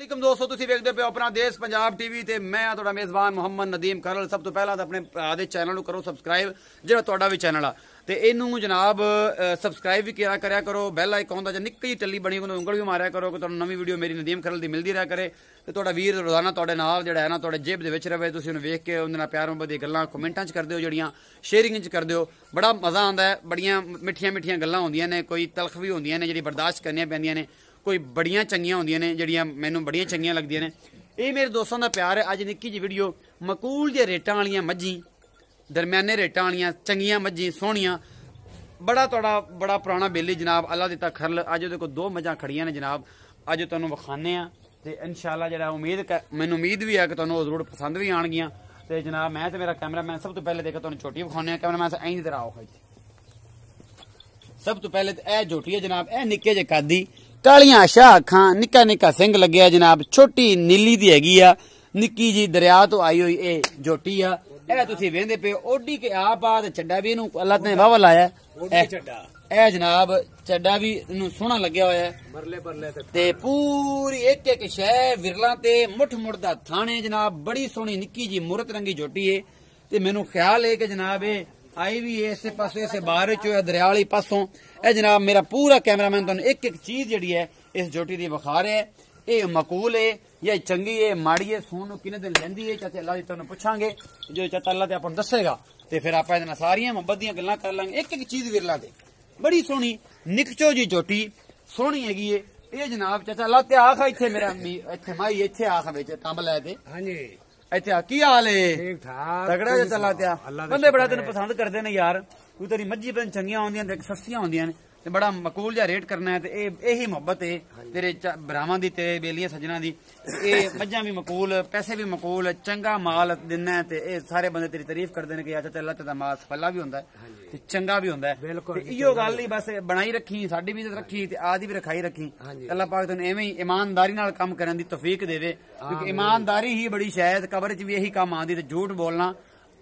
वालेकुम दोस्तों, ਤੁਸੀਂ ਵੇਖਦੇ ਪਏ ਆਪਣਾ ਦੇਸ਼ ਪੰਜਾਬ ਟੀਵੀ ਤੇ ਮੈਂ ਆ ਤੁਹਾਡਾ ਮੇਜ਼ਬਾਨ ਮੁਹੰਮਦ ਨਦੀਮ ਕਰਲ। ਸਭ ਤੋਂ ਪਹਿਲਾਂ ਤਾਂ ਆਪਣੇ ਭਰਾ ਦੇ ਚੈਨਲ ਨੂੰ ਕਰੋ ਸਬਸਕ੍ਰਾਈਬ, ਜਿਹੜਾ ਤੁਹਾਡਾ ਵੀ ਚੈਨਲ ਆ, ਤੇ ਇਹਨੂੰ ਜਨਾਬ ਸਬਸਕ੍ਰਾਈਬ ਵੀ ਕਰਿਆ ਕਰੋ। ਬੈਲ ਆਈਕਨ ਦਾ ਜੇ ਨਿੱਕੀ ਟੱਲੀ ਬਣੀ ਉਹਨੂੰ ਉਂਗਲ ਵੀ ਮਾਰਿਆ ਕਰੋ ਕਿ ਤੁਹਾਨੂੰ ਨਵੀਂ ਵੀਡੀਓ ਮੇਰੀ ਨਦੀਮ ਕਰਲ ਦੀ ਮਿਲਦੀ ਰਿਹਾ ਕਰੇ। ਤੇ ਤੁਹਾਡਾ ਵੀਰ ਰੋਜ਼ਾਨਾ ਤੁਹਾਡੇ ਨਾਲ ਜਿਹੜਾ ਹੈ ਨਾ ਤੁਹਾਡੇ ਜੇਬ ਦੇ ਵਿੱਚ ਰਵੇ, ਤੁਸੀਂ ਉਹਨੂੰ ਵੇਖ ਕੇ ਉਹਦੇ ਨਾਲ ਪਿਆਰ ਮੁਹੱਬਤ ਦੀਆਂ ਗੱਲਾਂ ਕਮੈਂਟਾਂ 'ਚ ਕਰਦੇ ਹੋ, ਜਿਹੜੀਆਂ ਸ਼ੇਅਰਿੰਗ 'ਚ ਕਰਦੇ ਹੋ, ਬੜਾ ਮਜ਼ਾ ਆਉਂਦਾ ਹੈ। ਬੜੀਆਂ ਮਿੱਠੀਆਂ ਗੱਲਾਂ ਹੁੰਦੀਆਂ ਨੇ, ਕੋਈ ਤਲਖ ਵੀ ਹੁੰਦੀਆਂ ਨੇ ਜਿਹੜੀ ਬਰਦਾਸ਼ਤ ਕਰਨੀਆਂ ਪੈਂਦੀਆਂ ਨੇ, ਕੋਈ ਬੜੀਆਂ ਚੰਗੀਆਂ ਹੁੰਦੀਆਂ ਨੇ ਜਿਹੜੀਆਂ ਮੈਨੂੰ ਬੜੀਆਂ ਚੰਗੀਆਂ ਲੱਗਦੀਆਂ ਨੇ। ਇਹ ਮੇਰੇ ਦੋਸਤਾਂ ਦਾ ਪਿਆਰ ਹੈ। ਅੱਜ ਨਿੱਕੀ ਜਿਹੀ ਵੀਡੀਓ ਮਕੂਲ ਜੇ ਰੇਟਾਂ ਵਾਲੀਆਂ ਮੱਝੀ, ਦਰਮਿਆਨੇ ਰੇਟਾਂ ਵਾਲੀਆਂ ਚੰਗੀਆਂ ਮੱਝੀ ਸੋਹਣੀਆਂ, ਬੜਾ ਪੁਰਾਣਾ ਬੇਲੀ ਜਨਾਬ, ਅੱਲਾ ਦਿੱਤਾ ਖਰਲ। ਅੱਜ ਉਹਦੇ ਕੋਲ 2 ਮੱਝਾਂ ਖੜੀਆਂ ਨੇ ਜਨਾਬ, ਅੱਜ ਤੁਹਾਨੂੰ ਵਿਖਾਣੇ ਆ ਤੇ ਇਨਸ਼ਾਅੱਲਾ ਜਿਹੜਾ ਮੈਨੂੰ ਉਮੀਦ ਵੀ ਹੈ ਕਿ ਤੁਹਾਨੂੰ ਉਹ ਜ਼ਰੂਰ ਪਸੰਦ ਵੀ ਆਣਗੀਆਂ। ਤੇ ਜਨਾਬ ਮੈਂ ਤੇ ਮੇਰਾ ਕੈਮਰਾਮੈਨ ਸਭ ਤੋਂ ਪਹਿਲੇ ਦੇਖੋ ਤੁਹਾਨੂੰ ਝੋਟੀ ਵਿਖਾਉਂਦੇ ਆ। ਕੈਮਰਾਮੈਨ ਐਂ ਦੀ ਤਰ੍ਹਾਂ ਆਓ। ਸਭ ਤੋਂ ਪਹਿਲੇ ਇਹ ਝੋਟੀ ਹੈ ਜਨਾਬ, ਇਹ ਨਿੱਕੇ ਜਿਹੇ ਕਾਦੀ, ਕਾਲੀਆਂ ਸ਼ਾਹ ਅੱਖਾਂ, ਨਿੱਕਾ ਸਿੰਘ ਲੱਗਿਆ ਜਨਾਬ, ਛੋਟੀ ਨੀਲੀ ਦੀ ਹੈਗੀ ਆ, ਨਿੱਕੀ ਜੀ ਦਰਿਆ ਤੋਂ ਆਈ ਹੋਈ ਇਹ ਝੋਟੀ ਆ। ਇਹ ਤੁਸੀਂ ਵੇਖਦੇ ਪਏ ਓਡੀ ਕੇ ਆਪ ਆ ਤੇ ਚੱਡਾ ਵੀ ਇਹਨੂੰ ਅੱਲਾ ਨੇ ਵਾਵਾ ਲਾਇਆ। ਇਹ ਜਨਾਬ ਚੱਡਾ ਵੀ ਇਹਨੂੰ ਸੋਹਣਾ ਲੱਗਿਆ ਹੋਇਆ ਬਰਲੇ ਤੇ ਪੂਰੀ ਇੱਕ ਸ਼ੈ ਵਿਰਲਾ ਤੇ ਮੁੱਠ ਦਾ ਥਾਣੇ ਜਨਾਬ, ਬੜੀ ਸੋਹਣੀ ਨਿੱਕੀ ਜੀ ਮੁਰਤ ਰੰਗੀ ਝੋਟੀ ਏ। ਤੇ ਮੈਨੂੰ ਖਿਆਲ ਹੈ ਕਿ ਜਨਾਬ ਇਹ आई भी इसे पासों इसे बाहर दरिया वाली पासों। ए जनाब मेरा पूरा कैमरामैन तुहानू एक चीज जिहड़ी है इस झोटी दी विखा रहा है। ये मकूल है या चंगी है माड़ी है, सून किन्ने दिन लैंदी है चाचा अल्लाह दी तुहानू पुछांगे, जो चाचा अल्लाह ते आपां दसेगा ते फिर आपां इहदे नाल सारियां मुहब्बत दीयां गल्लां कर लांगे। एक चीज विरला दे बड़ी सोहनी निकचो जी झोटी सोहनी हैगी है। ये जनाब चाचा अल्लाह ते आख इत्थे मेरा इत्थे माई इत्थे आख विच तंब लै ते हां जी ਇੱਥੇ ਕੀ ਹਾਲ ਏ? ਠੀਕ ਠਾਕ ਤਗੜਾ ਜਿਹਾ ਚੱਲਾ ਪਿਆ। ਬੰਦੇ ਬੜਾ ਤੈਨੂੰ ਪਸੰਦ ਕਰਦੇ ਨੇ ਯਾਰ, ਕੋਈ ਤੇਰੀ ਮੱਝੀ ਪਨ ਚੰਗੀਆਂ ਹੁੰਦੀਆਂ ਨੇ, ਸਸਤੀਆਂ ਹੁੰਦੀਆਂ ਨੇ ਤੇ ਬੜਾ ਮਕੂਲ ਜਿਹਾ ਰੇਟ ਕਰਨਾ ਹੈ। ਤੇ ਇਹੀ ਮੁਹੱਬਤ ਏ ਤੇਰੇ ਭਰਾਵਾਂ ਦੀ, ਤੇਰੇ ਬੇਲੀਆਂ ਸੱਜਣਾ ਦੀ। ਇਹ ਮੱਝਾਂ ਵੀ ਮਕੂਲ, ਪੈਸੇ ਵੀ ਮਕੂਲ, ਚੰਗਾ ਮਾਲ ਦਿੰਨਾ ਤੇ ਇਹ ਸਾਰੇ ਬੰਦੇ ਤੇਰੀ ਤਾਰੀਫ ਕਰਦੇ ਨੇ ਕਿ ਅੱਛਾ ਅੱਲਾ ਤੇ ਦਾ ਮਾਲ ਸਫਲਾ ਵੀ ਹੁੰਦਾ ਤੇ ਚੰਗਾ ਵੀ ਹੁੰਦਾ। ਤੇ ਇਹੋ ਗੱਲ ਹੀ ਬਸ ਬਣਾਈ ਰੱਖੀ, ਸਾਡੀ ਵੀ ਇੱਜ਼ਤ ਰੱਖੀ ਤੇ ਆਦੀ ਵੀ ਰਖਾਈ ਰੱਖੀ। ਅੱਲਾ ਪਾਕ ਤੈਨੂੰ ਐਵੇਂ ਹੀ ਇਮਾਨਦਾਰੀ ਨਾਲ ਕੰਮ ਕਰਨ ਦੀ ਤੌਫੀਕ ਦੇਵੇ, ਕਿਉਂਕਿ ਇਮਾਨਦਾਰੀ ਹੀ ਬੜੀ ਸ਼ਾਇਦ ਕਬਰ 'ਚ ਵੀ ਇਹੀ ਕੰਮ ਆਉਂਦੀ। ਤੇ ਝੂਠ ਬੋਲਣਾ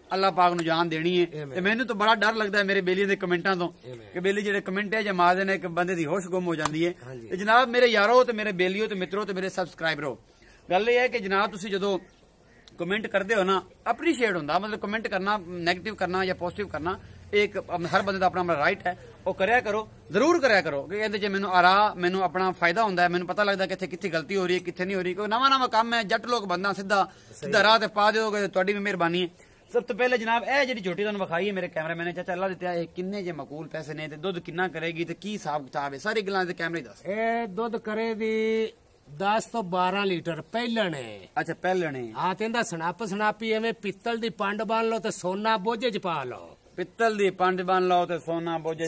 ਅੱਲਾਹ ਪਾਕ ਨੂੰ ਜਾਨ ਦੇਣੀ ਹੈ। ਤੇ ਮੈਨੂੰ ਤਾਂ ਬੜਾ ਡਰ ਲੱਗਦਾ ਹੈ ਮੇਰੇ ਬੇਲੀ ਦੇ ਕਮੈਂਟਾਂ ਤੋਂ ਕਿ ਬੇਲੀ ਜਿਹੜੇ ਕਮੈਂਟ ਹੈ ਜਮਾ ਦੇ ਨੇ ਇੱਕ ਬੰਦੇ ਦੀ ਹੋਸ਼ ਗੁੰਮ ਹੋ ਜਾਂਦੀ ਹੈ। ਤੇ ਜਨਾਬ ਮੇਰੇ ਯਾਰੋ ਤੇ ਮੇਰੇ ਬੇਲੀਓ ਤੇ ਮਿੱਤਰੋ ਤੇ ਮੇਰੇ ਸਬਸਕ੍ਰਾਈਬਰੋ, ਗੱਲ ਇਹ ਹੈ ਕਿ ਜਨਾਬ ਤੁਸੀਂ ਜਦੋਂ ਕਮੈਂਟ ਕਰਦੇ ਹੋ ਨਾ, ਅਪਰੀਸ਼ੀਏਟ ਹੁੰਦਾ, ਮਤਲਬ ਕਮੈਂਟ ਕਰਨਾ, ਨੈਗੇਟਿਵ ਕਰਨਾ ਜਾਂ ਪੋਜ਼ਿਟਿਵ ਕਰਨਾ ਇੱਕ ਹਰ ਬੰਦੇ ਦਾ ਆਪਣਾ ਰਾਈਟ ਹੈ। ਉਹ ਕਰਿਆ ਕਰੋ, ਜ਼ਰੂਰ ਕਰਿਆ ਕਰੋ, ਕਿ ਇਹਦੇ 'ਚ ਮੈਨੂੰ ਆਪਣਾ ਫਾਇਦਾ ਹੁੰਦਾ ਹੈ, ਮੈਨੂੰ ਪਤਾ ਲੱਗਦਾ ਕਿੱਥੇ ਗਲਤੀ ਹੋ ਰਹੀ ਹੈ ਕਿੱਥੇ ਨਹੀਂ ਹੋ ਰਹੀ। ਕੋਈ ਨਵਾਂ ਕੰਮ ਹੈ, ਜੱਟ ਲੋਕ ਬੰਦਾ ਸਿੱਧਾ ਰਾਹ ਤੇ ਪਾ ਦਿਓਗੇ, ਤੁਹਾਡੀ ਵੀ ਮਿਹਰਬਾਨੀ ਹੈ। ਸਭ ਤੋਂ ਪਹਿਲੇ ਜਨਾਬ ਇਹ ਜਿਹੜੀ ਝੋਟੀ ਤੁਹਾਨੂੰ ਵਿਖਾਈ ਹੈ ਮੇਰੇ ਕੈਮਰਾਮੈਨ ਨੇ ਚਾਚਾ ਅੱਲਾ ਦਿੱਤਾ, ਇਹ ਕਿੰਨੇ ਜੇ ਮਕੂਲ ਪੈਸੇ ਨੇ ਤੇ ਦੁੱਧ ਕਿੰਨਾ ਕਰੇਗੀ ਤੇ ਕੀ ਹਿਸਾਬ ਕਿਤਾਬ ਹੈ, ਸਾਰੀ ਗੱਲਾਂ ਦੇ ਕੈਮਰੇ ਦੱਸ। ਇਹ ਦੁੱਧ ਕਰੇਗੀ 10 ਤੋਂ 12 ਲੀਟਰ ਪਹਿਲਣੇ। ਅੱਛਾ ਪਹਿਲਣੇ ਆ ਕਹਿੰਦਾ ਸਨਾਪੀ ਐਵੇਂ ਪਿੱਤਲ ਦੀ ਪੰਡ ਬੰਨ ਲਓ ਤੇ ਸੋਨਾ ਬੋਝੇ 'ਚ ਪਾ ਲਓ। ਪਿੱਤਲ ਦੀ ਪੰਡ ਬੰਨ ਲਓ ਤੇ ਸੋਨਾ ਬੋਝੇ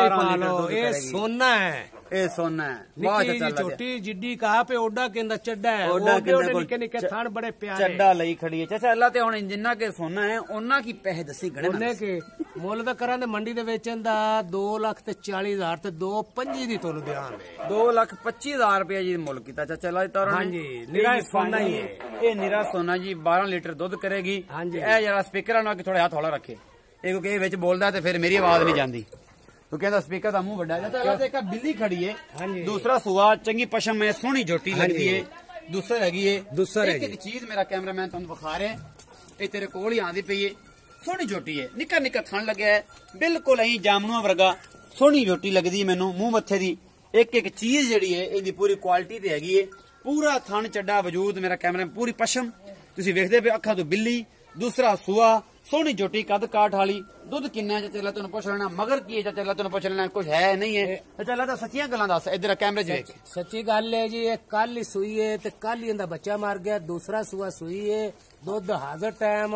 ਪਾ ਲਓ। ਇਹ ਸੋਨਾ ਹੈ, ਇਹ ਸੋਨਾ ਹੈ। ਨਿੱਕੀ ਜੀ ਛੋਟੀ ਜਿੱਡੀ ਕਹਾ ਪੇ ਓਡਾ ਕਹਿੰਦਾ ਚੱਡਾ ਹੈ, ਨਿੱਕੇ ਥਣ ਬੜੇ ਪਿਆਰੇ ਚੱਡਾ ਲਈ ਖੜੀ ਹੈ। ਚਾਚਾ ਅੱਲਾ ਤੇ ਹੁਣ ਜਿੰਨਾ ਕੇ ਸੋਨਾ ਹੈ ਉਹਨਾਂ ਕੀ ਪੈਸੇ ਦੱਸੀ ਗਣੇ ਉਹਨੇ ਕੇ ਮੁੱਲ ਦਾ ਕਰਾਂ ਤੇ ਮੰਡੀ ਦੇ ਵੇਚਣ ਦਾ 2,40,000 ਤੇ 2,25 ਦੀ ਤੁਹਾਨੂੰ ਦਿਆਂਗੇ। 2,25,000 ਰੁਪਏ ਜੀ ਮੁੱਲ ਕੀਤਾ ਚਾਚਾ ਅੱਲਾ ਦੀ ਤੌਰ। ਹਾਂਜੀ ਨਿਰਾ ਸੋਨਾ ਹੀ ਹੈ, ਇਹ ਨਿਰਾ ਸੋਨਾ ਜੀ। 12 ਲੀਟਰ ਦੁੱਧ ਕਰੇਗੀ। ਇਹ ਜਰਾ ਸਪੀਕਰਾਂ ਨਾਲ ਥੋੜੇ ਹੱਥ ਹੌਲਾ ਰੱਖੇ, ਇਹ ਕਿਉਂਕਿ ਇਹ ਵਿੱਚ ਬੋਲਦਾ ਤੇ ਫਿਰ ਮੇਰੀ ਆਵਾਜ਼ ਨਹੀਂ ਜਾਂਦੀ, ਕਿਉਂਕਿ ਇਹਦਾ ਸਪੀਕਰ ਦਾ ਮੂੰਹ ਵੱਡਾ ਹੈ। ਇੱਕ ਬਿੱਲੀ ਖੜੀ ਹੈ, ਦੂਸਰਾ ਸੁਆ ਚੰਗੀ ਪਸ਼ਮ ਹੈ, ਸੋਹਣੀ ਝੋਟੀ ਲੱਗਦੀ ਹੈ। ਦੂਸਰ ਹੈਗੀ ਹੈ ਇੱਕ ਚੀਜ਼ ਮੇਰਾ ਕੈਮਰਾਮੈਨ ਤੁਹਾਨੂੰ ਵਿਖਾ ਰਿਹਾ, ਇਹ ਤੇਰੇ ਕੋਲ ਹੀ ਆਂਦੀ ਪਈ ਹੈ। ਸੋਹਣੀ ਝੋਟੀ ਹੈ, ਨਿੱਕਾ ਥਣ ਲੱਗਿਆ ਹੈ, ਬਿਲਕੁਲ ਐਂ ਜਾਮਨੂਆਂ ਵਰਗਾ ਸੋਹਣੀ ਝੋਟੀ ਲੱਗਦੀ ਮੈਨੂੰ ਮੂੰਹ ਮੱਥੇ ਦੀ। ਇੱਕ ਚੀਜ਼ ਜਿਹੜੀ ਹੈ ਇਹਦੀ ਪੂਰੀ ਕੁਆਲਿਟੀ ਤੇ ਹੈਗੀ ਹੈ, ਪੂਰਾ ਥਣ ਚੱਡਾ ਵਜੂਦ ਮੇਰਾ ਕੈਮਰਾਮੈਨ, ਪੂਰੀ ਪਸ਼ਮ ਤੁਸੀਂ ਵੇਖਦੇ ਪਏ, ਅੱਖਾਂ ਤੋਂ ਬਿੱਲੀ, ਦੂਸਰਾ ਸੁਆ, ਸੋਹਣੀ ਝੋਟੀ, ਕੱਦ ਕਾਠ ਵਾਲੀ। ਦੁੱਧ ਕਿੰਨਾ ਚਾਚਾ ਅੱਲਾ ਤੁਹਾਨੂੰ ਪੁੱਛ ਲੈਣਾ, ਮਗਰ ਕੀ ਹੈ ਚਾਚਾ ਅੱਲਾ ਤੁਹਾਨੂੰ ਪੁੱਛ ਲੈਣਾ, ਕੁਝ ਹੈ ਨਹੀਂ ਹੈ ਚਾਚਾ ਅੱਲਾ ਤਾਂ ਸੱਚੀਆਂ ਗੱਲਾਂ ਦੱਸ। ਇਧਰ ਕੈਮਰੇ 'ਚ ਵੇਖ, ਸੱਚੀ ਗੱਲ ਹੈ ਜੀ। ਇਹ ਕੱਲ ਹੀ ਸੂਈ ਹੈ ਤੇ ਕੱਲ ਹੀ ਇਹਦਾ ਬੱਚਾ ਮਰ ਗਿਆ। ਦੂਸਰਾ ਸੂਆ ਸੂਈ ਹੈ, ਦੁੱਧ ਹਾਜ਼ਰ ਟਾਈਮ,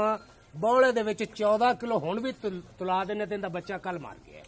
ਬੌਲੇ ਦੇ ਵਿੱਚ 14 ਕਿਲੋ ਹੁਣ ਵੀ ਤੁਲਾ ਦੇਣੇ ਤੇ ਇਹਦਾ ਬੱਚਾ ਕੱਲ ਮਰ ਗਿਆ।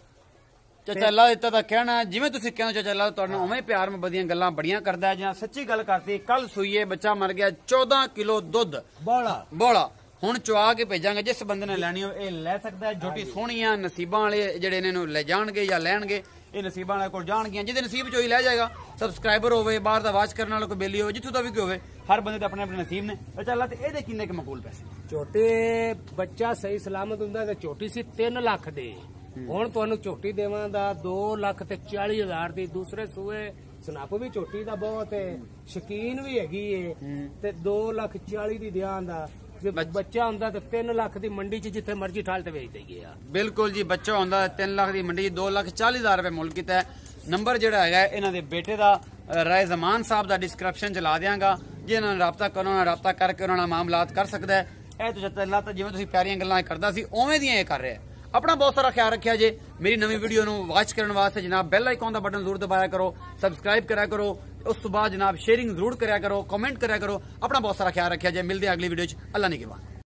ਚਾਚਾ ਅੱਲਾ ਦਿੱਤਾ ਤਾਂ ਕਹਿਣਾ ਜਿਵੇਂ ਤੁਸੀਂ ਕਹਿੰਦੇ ਚਾਚਾ ਅੱਲਾ ਤੁਹਾਨੂੰ ਉਵੇਂ ਪਿਆਰ ਮੁਹੱਬਤ ਦੀਆਂ ਗੱਲਾਂ ਬੜੀਆਂ ਕਰਦਾ ਹੈ। ਜਾਂ ਸੱਚੀ ਗੱਲ ਕਰਤੀ, ਕੱਲ ਸੂਈ ਹੈ, ਬੱਚਾ ਮਰ ਗਿਆ, 14 ਕਿਲੋ ਦੁੱਧ ਬੋਲਾ ਹੁਣ ਚੁਆ ਕੇ ਭੇਜਾਂਗੇ। ਜਿਸ ਬੰਦੇ ਨੇ ਲੈਣੀ ਹੋ ਇਹ ਲੈ ਸਕਦਾ ਹੈ। ਝੋਟੀ ਸੋਹਣੀ ਆ, ਨਸੀਬਾਂ ਵਾਲੇ ਜਿਹੜੇ ਇਹਨਾਂ ਨੂੰ ਲੈ ਜਾਣਗੇ ਜਾਂ ਲੈਣਗੇ, ਇਹ ਨਸੀਬਾਂ ਵਾਲੇ ਕੋਲ ਜਾਣਗੀਆਂ, ਜਿਹਦੇ ਨਸੀਬ ਚੋਂ ਹੀ ਲੈ ਜਾਏਗਾ। ਸਬਸਕ੍ਰਾਈਬਰ ਹੋਵੇ, ਬਾਹਰ ਦਾ ਵਾਚ ਕਰਨ ਵਾਲਾ ਕੋਈ ਬੇਲੀ ਹੋਵੇ, ਜਿੱਥੋਂ ਦਾ ਵੀ ਕੋਈ ਹੋਵੇ, ਹਰ ਬੰਦੇ ਦੇ ਆਪਣੇ ਨਸੀਬ ਨੇ। ਚੱਲ ਤੇ ਇਹਦੇ ਕਿੰਨੇ ਕੁ ਮਕੂਲ ਪੈਸੇ? ਝੋਟੀ ਬੱਚਾ ਸਹੀ ਸਲਾਮਤ ਹੁੰਦਾ ਤੇ ਝੋਟੀ ਸੀ 3 ਲੱਖ ਦੇ। ਹੁਣ ਤੁਹਾਨੂੰ ਝੋਟੀ ਦੇਵਾਂ ਦਾ 2,40,000 ਦੀ। ਦੂਸਰੇ ਸੂਏ ਸਨੱਪ ਵੀ ਝੋਟੀ ਦਾ ਬਹੁਤ ਸ਼ਕੀਨ ਵੀ ਹੈਗੀ ਏ ਤੇ 2,40,000 ਦੀ ਦਿਆਂ ਦਾ ਜੇ ਬੱਚਾ ਹੁੰਦਾ ਤੇ 3 ਲੱਖ ਦੀ ਮੰਡੀ 'ਚ ਜਿੱਥੇ ਮਰਜ਼ੀ ਠਾਲ ਤੇ ਵੇਚ ਦਈਏ ਆ। ਬਿਲਕੁਲ ਜੀ, ਬੱਚਾ ਹੁੰਦਾ 3 ਲੱਖ ਦੀ ਮੰਡੀ 'ਚ 2,40,000 ਰੁਪਏ ਮੁੱਲ ਕੀਤਾ ਹੈ। ਨੰਬਰ ਜਿਹੜਾ ਹੈਗਾ ਇਹਨਾਂ ਦੇ ਬੇਟੇ ਦਾ ਰਾਏ ਜ਼ਮਾਨ ਸਾਹਿਬ ਦਾ ਡਿਸਕ੍ਰਿਪਸ਼ਨ 'ਚ ਲਾ ਦਿਆਂਗਾ, ਜੇ ਇਹਨਾਂ ਨਾਲ ਰਾਬਤਾ ਕਰਨਾ ਉਹਨਾਂ ਨਾਲ ਰਾਬਤਾ ਕਰਕੇ ਉਹਨਾਂ ਨਾਲ ਮਾਮਲਾਤ ਕਰ ਸਕਦਾ ਹੈ। ਇਹ ਤਜੱਤਲਾ ਤਾਂ ਜਿਵੇਂ ਤੁਸੀਂ ਪਿਆਰੀਆਂ ਗੱਲਾਂ ਕਰਦਾ ਸੀ ਉਵੇਂ ਦੀਆਂ ਇਹ ਕਰ ਰਿਹਾ। ਆਪਣਾ ਬਹੁਤ ਸਾਰਾ ਖਿਆਲ ਰੱਖਿਆ ਜੇ। ਮੇਰੀ ਨਵੀਂ ਵੀਡੀਓ ਨੂੰ ਵਾਚ ਕਰਨ ਵਾਸਤੇ ਜਨਾਬ ਬੈਲ ਆਈਕਨ ਦਾ ਬਟਨ ਜ਼ਰੂਰ ਦਬਾਇਆ ਕਰੋ, ਸਬਸਕ੍ਰਾਈਬ ਕਰਿਆ ਕਰੋ, ਉਸ ਤੋਂ ਬਾਅਦ ਜਨਾਬ ਸ਼ੇਅਰਿੰਗ ਜ਼ਰੂਰ ਕਰਿਆ ਕਰੋ, ਕਮੈਂਟ ਕਰਿਆ ਕਰੋ। ਆਪਣਾ ਬਹੁਤ ਸਾਰਾ ਖਿਆਲ ਰੱਖਿਆ ਜੇ। ਮਿਲਦੇ ਅਗਲੀ ਵੀਡੀਓ 'ਚ। ਅੱਲਾ ਨਿਗਹਿਬਾਨ।